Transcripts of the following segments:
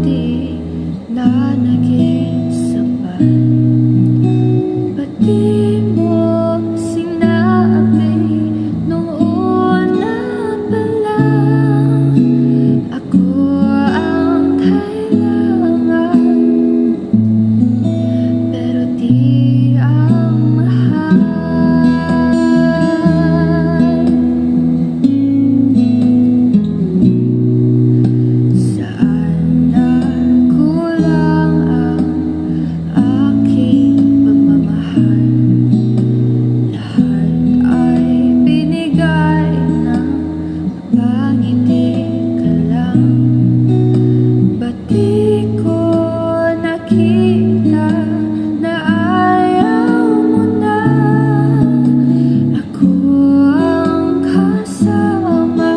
di na naging sapat. Ba't di mo sinabi nung una pa lang ako ang kailangan, pero di ang mahal? Saan nagkulang ang aking pagmamahal? Lahat ay binigay ng mapangiti ka lang. Ba't di ko nakita na ayaw mo na ako ang kasama?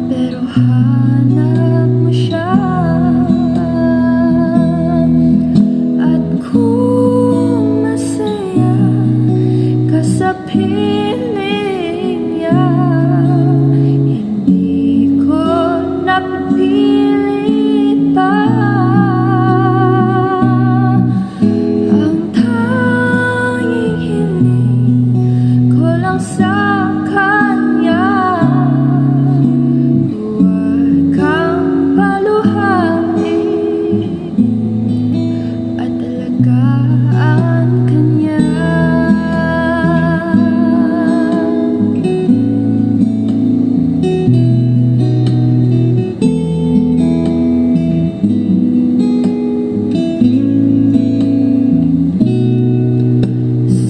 Pero hanap mo siya, at kung masaya ka sa piling niya, hindi ko napipilit pa. Ang tanging hiling ko lang sa kanya, huwag kang paluhain at alagaan ka niya.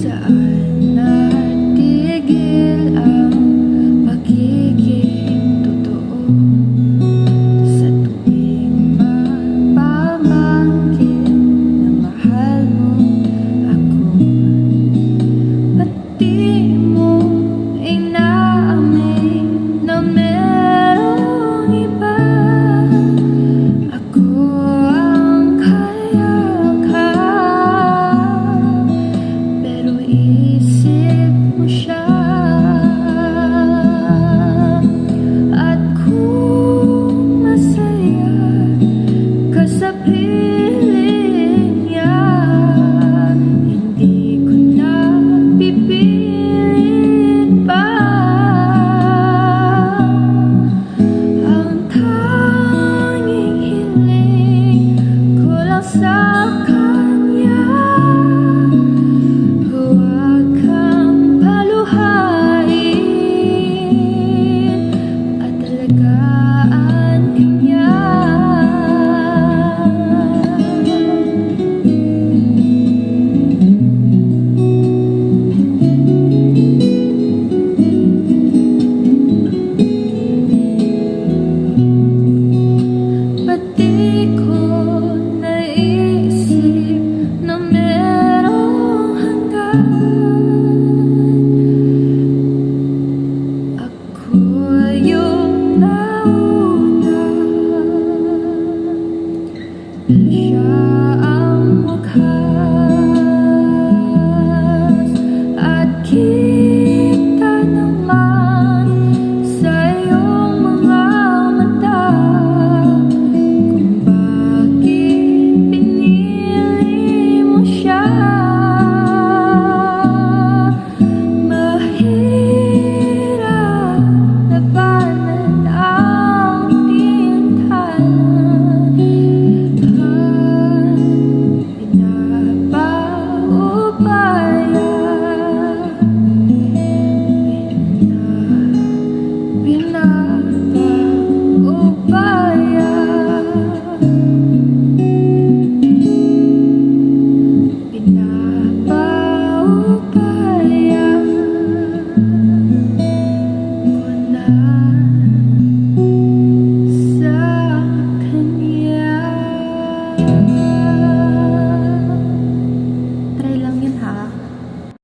Saan natigil ang pagiging totoo? Sa tuwing magpamangkin na mahal mo ako, ba't di mo inaamin na merong iba? Ako ang kayakan, pero isip mo siya. At kung masaya ka sa piling niya, hindi ko na pipilit pa. Ang tanging hiling ko lang sa